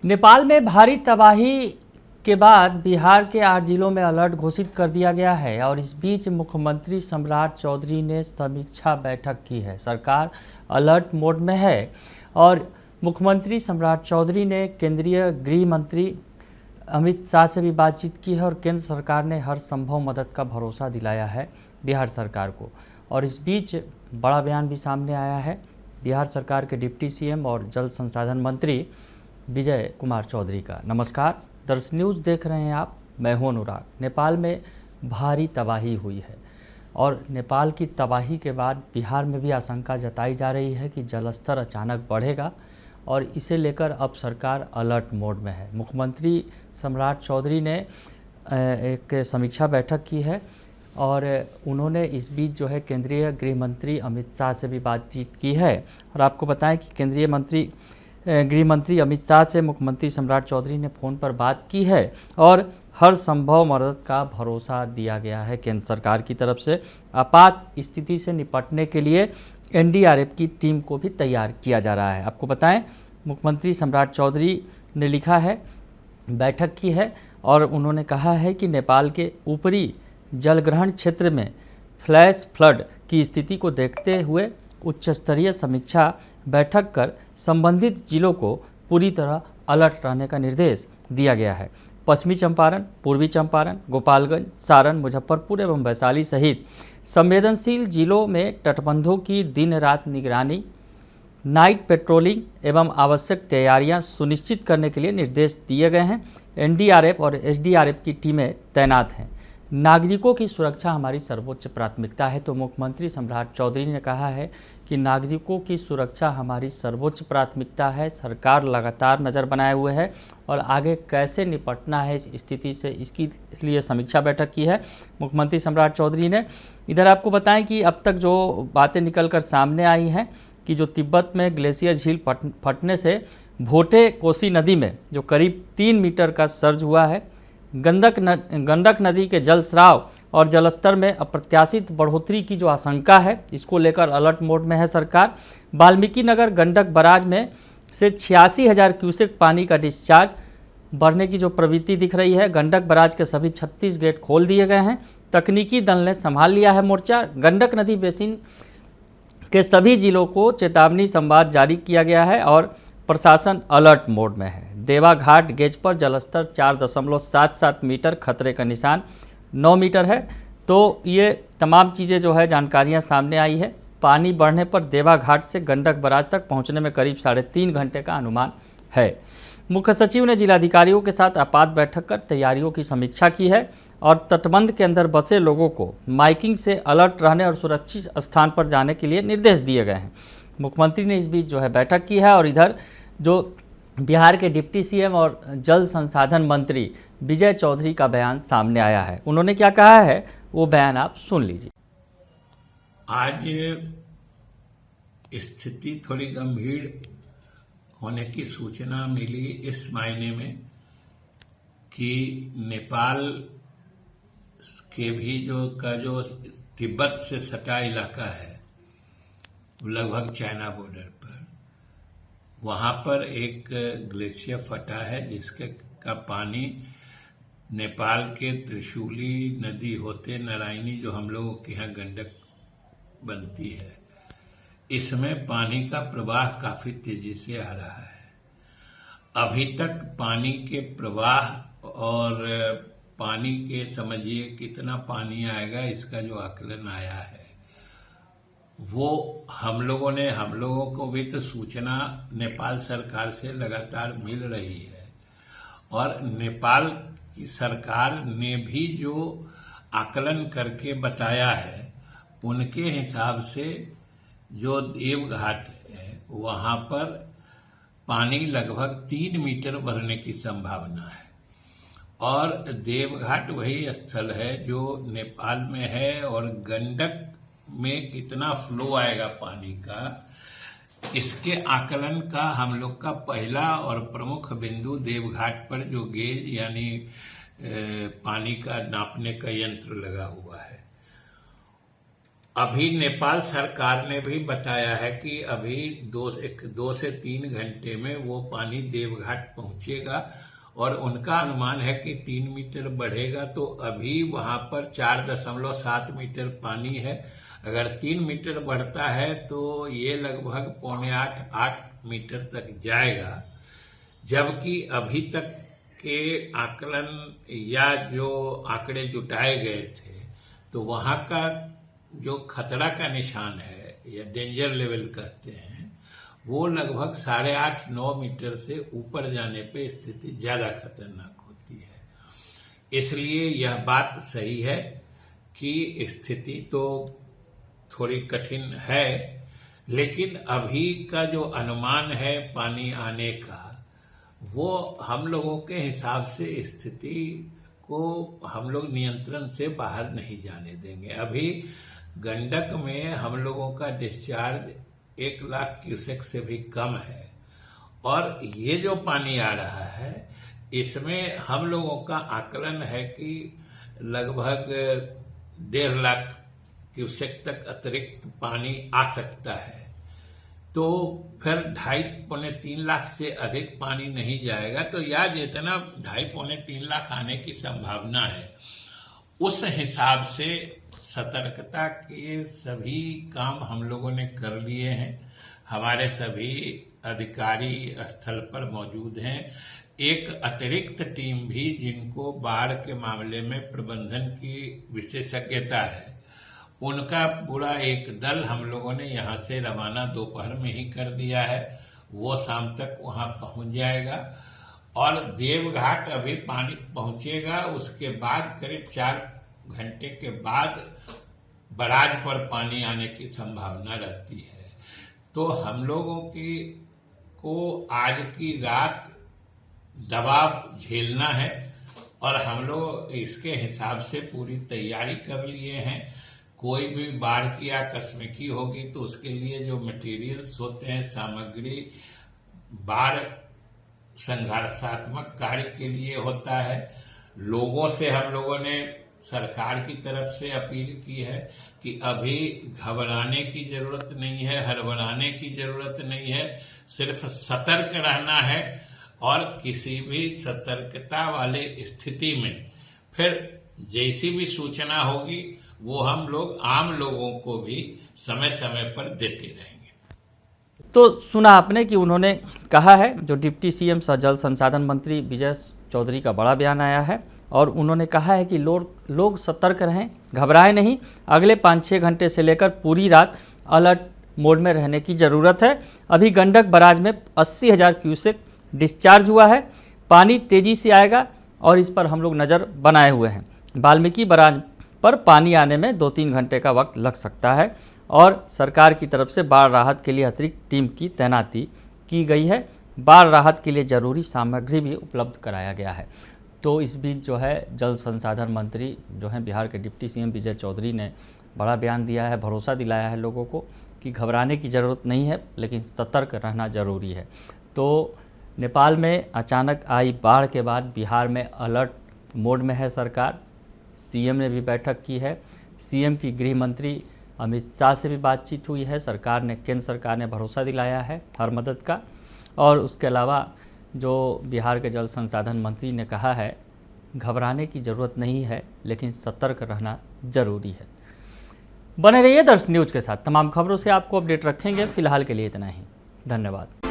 नेपाल में भारी तबाही के बाद बिहार के 8 जिलों में अलर्ट घोषित कर दिया गया है और इस बीच मुख्यमंत्री सम्राट चौधरी ने समीक्षा बैठक की है। सरकार अलर्ट मोड में है और मुख्यमंत्री सम्राट चौधरी ने केंद्रीय गृह मंत्री अमित शाह से भी बातचीत की है और केंद्र सरकार ने हर संभव मदद का भरोसा दिलाया है बिहार सरकार को। और इस बीच बड़ा बयान भी सामने आया है बिहार सरकार के डिप्टी सीएम और जल संसाधन मंत्री विजय कुमार चौधरी का। नमस्कार, दर्श न्यूज़ देख रहे हैं आप, मैं हूं अनुराग। नेपाल में भारी तबाही हुई है और नेपाल की तबाही के बाद बिहार में भी आशंका जताई जा रही है कि जलस्तर अचानक बढ़ेगा और इसे लेकर अब सरकार अलर्ट मोड में है। मुख्यमंत्री सम्राट चौधरी ने एक समीक्षा बैठक की है और उन्होंने इस बीच जो है केंद्रीय गृह मंत्री अमित शाह से भी बातचीत की है। और आपको बताएं कि केंद्रीय गृह मंत्री अमित शाह से मुख्यमंत्री सम्राट चौधरी ने फ़ोन पर बात की है और हर संभव मदद का भरोसा दिया गया है केंद्र सरकार की तरफ से। आपात स्थिति से निपटने के लिए एनडीआरएफ की टीम को भी तैयार किया जा रहा है। आपको बताएं, मुख्यमंत्री सम्राट चौधरी ने लिखा है, बैठक की है और उन्होंने कहा है कि नेपाल के ऊपरी जलग्रहण क्षेत्र में फ्लैश फ्लड की स्थिति को देखते हुए उच्च स्तरीय समीक्षा बैठक कर संबंधित जिलों को पूरी तरह अलर्ट रहने का निर्देश दिया गया है। पश्चिमी चंपारण, पूर्वी चंपारण, गोपालगंज, सारण, मुजफ्फरपुर एवं वैशाली सहित संवेदनशील जिलों में तटबंधों की दिन रात निगरानी, नाइट पेट्रोलिंग एवं आवश्यक तैयारियां सुनिश्चित करने के लिए निर्देश दिए गए हैं। एनडीआरएफ और एसडीआरएफ की टीमें तैनात हैं। नागरिकों की सुरक्षा हमारी सर्वोच्च प्राथमिकता है। तो मुख्यमंत्री सम्राट चौधरी ने कहा है कि नागरिकों की सुरक्षा हमारी सर्वोच्च प्राथमिकता है। सरकार लगातार नज़र बनाए हुए है और आगे कैसे निपटना है इस स्थिति से, इसकी लिए समीक्षा बैठक की है मुख्यमंत्री सम्राट चौधरी ने। इधर आपको बताएं कि अब तक जो बातें निकल कर सामने आई हैं कि जो तिब्बत में ग्लेशियर झील फटने से भोटे कोसी नदी में जो करीब 3 मीटर का सर्ज हुआ है, गंडक नदी के जल स्राव और जलस्तर में अप्रत्याशित बढ़ोतरी की जो आशंका है, इसको लेकर अलर्ट मोड में है सरकार। वाल्मीकि नगर गंडक बराज में से 86,000 क्यूसेक पानी का डिस्चार्ज बढ़ने की जो प्रवृत्ति दिख रही है। गंडक बराज के सभी 36 गेट खोल दिए गए हैं। तकनीकी दल ने संभाल लिया है मोर्चा। गंडक नदी बेसिन के सभी जिलों को चेतावनी संवाद जारी किया गया है और प्रशासन अलर्ट मोड में है। देवा घाट गेज पर जलस्तर 4.77 मीटर, खतरे का निशान 9 मीटर है। तो ये तमाम चीज़ें जो है जानकारियां सामने आई है। पानी बढ़ने पर देवा घाट से गंडक बराज तक पहुंचने में करीब 3.5 घंटे का अनुमान है। मुख्य सचिव ने जिलाधिकारियों के साथ आपात बैठक कर तैयारियों की समीक्षा की है और तटबंध के अंदर बसे लोगों को माइकिंग से अलर्ट रहने और सुरक्षित स्थान पर जाने के लिए निर्देश दिए गए हैं। मुख्यमंत्री ने इस बीच जो है बैठक की है और इधर जो बिहार के डिप्टी सीएम और जल संसाधन मंत्री विजय चौधरी का बयान सामने आया है। उन्होंने क्या कहा है वो बयान आप सुन लीजिए। आज स्थिति थोड़ी गंभीर होने की सूचना मिली इस मायने में कि नेपाल के भी जो तिब्बत से सटा इलाका है, लगभग चाइना बॉर्डर पर, वहां पर एक ग्लेशियर फटा है जिसके का पानी नेपाल के त्रिशूली नदी होते नारायणी, जो हम लोगों के यहाँ गंडक बनती है, इसमें पानी का प्रवाह काफी तेजी से आ रहा है। अभी तक पानी के प्रवाह और पानी के समझिए कितना पानी आएगा इसका जो आकलन आया है, वो हम लोगों को भी तो सूचना नेपाल सरकार से लगातार मिल रही है और नेपाल की सरकार ने भी जो आकलन करके बताया है, उनके हिसाब से जो देवघाट है वहां पर पानी लगभग 3 मीटर बढ़ने की संभावना है और देवघाट वही स्थल है जो नेपाल में है और गंडक में कितना फ्लो आएगा पानी का, इसके आकलन का हम लोग का पहला और प्रमुख बिंदु देवघाट पर जो गेज यानी पानी का नापने का यंत्र लगा हुआ है। अभी नेपाल सरकार ने भी बताया है कि अभी 2 से 3 घंटे में वो पानी देवघाट पहुंचेगा और उनका अनुमान है कि 3 मीटर बढ़ेगा, तो अभी वहां पर 4.7 मीटर पानी है। अगर 3 मीटर बढ़ता है तो ये लगभग 7.8 मीटर तक जाएगा, जबकि अभी तक के आकलन या जो आंकड़े जुटाए गए थे तो वहां का जो खतरा का निशान है या डेंजर लेवल कहते हैं, वो लगभग 8.5-9 मीटर से ऊपर जाने पे स्थिति ज्यादा खतरनाक होती है। इसलिए यह बात सही है कि स्थिति तो थोड़ी कठिन है, लेकिन अभी का जो अनुमान है पानी आने का, वो हम लोगों के हिसाब से स्थिति को हम लोग नियंत्रण से बाहर नहीं जाने देंगे। अभी गंडक में हम लोगों का डिस्चार्ज 1 लाख क्यूसेक से भी कम है और ये जो पानी आ रहा है इसमें हम लोगों का आकलन है कि लगभग 1.5 लाख क्यूसेक तक अतिरिक्त पानी आ सकता है। तो फिर 2.5-3 लाख से अधिक पानी नहीं जाएगा, तो या जितना 2.5-3 लाख आने की संभावना है उस हिसाब से सतर्कता के सभी काम हम लोगों ने कर लिए हैं। हमारे सभी अधिकारी स्थल पर मौजूद हैं। एक अतिरिक्त टीम भी जिनको बाढ़ के मामले में प्रबंधन की विशेषज्ञता है, उनका पूरा एक दल हम लोगों ने यहाँ से रवाना दोपहर में ही कर दिया है। वो शाम तक वहाँ पहुँच जाएगा और देवघाट अभी पानी पहुँचेगा, उसके बाद करीब 4 घंटे के बाद बराज पर पानी आने की संभावना रहती है। तो हम लोगों को आज की रात दबाव झेलना है और हम लोग इसके हिसाब से पूरी तैयारी कर लिए हैं। कोई भी बाढ़ की आकस्मिकी होगी तो उसके लिए जो मटेरियल्स होते हैं, सामग्री, बाढ़ संघर्षात्मक कार्य के लिए होता है। लोगों से हम लोगों ने सरकार की तरफ से अपील की है कि अभी घबराने की जरूरत नहीं है, हड़बड़ाने की जरूरत नहीं है, सिर्फ सतर्क रहना है और किसी भी सतर्कता वाले स्थिति में फिर जैसी भी सूचना होगी वो हम लोग आम लोगों को भी समय समय पर देते रहेंगे। तो सुना आपने कि उन्होंने कहा है, जो डिप्टी सीएम सह जल संसाधन मंत्री विजय चौधरी का बड़ा बयान आया है और उन्होंने कहा है कि लोग सतर्क रहें, घबराएं नहीं। अगले 5-6 घंटे से लेकर पूरी रात अलर्ट मोड में रहने की ज़रूरत है। अभी गंडक बराज में 80,000 क्यूसेक डिस्चार्ज हुआ है, पानी तेज़ी से आएगा और इस पर हम लोग नज़र बनाए हुए हैं। वाल्मीकि बराज पर पानी आने में 2-3 घंटे का वक्त लग सकता है और सरकार की तरफ से बाढ़ राहत के लिए अतिरिक्त टीम की तैनाती की गई है। बाढ़ राहत के लिए ज़रूरी सामग्री भी उपलब्ध कराया गया है। तो इस बीच जो है जल संसाधन मंत्री जो हैं बिहार के डिप्टी सीएम विजय चौधरी ने बड़ा बयान दिया है, भरोसा दिलाया है लोगों को कि घबराने की ज़रूरत नहीं है, लेकिन सतर्क रहना ज़रूरी है। तो नेपाल में अचानक आई बाढ़ के बाद बिहार में अलर्ट मोड में है सरकार। सीएम ने भी बैठक की है, सीएम की गृह मंत्री अमित शाह से भी बातचीत हुई है। केंद्र सरकार ने भरोसा दिलाया है हर मदद का। और उसके अलावा जो बिहार के जल संसाधन मंत्री ने कहा है, घबराने की ज़रूरत नहीं है, लेकिन सतर्क रहना ज़रूरी है। बने रहिए दर्श न्यूज़ के साथ, तमाम खबरों से आपको अपडेट रखेंगे। फिलहाल के लिए इतना ही, धन्यवाद।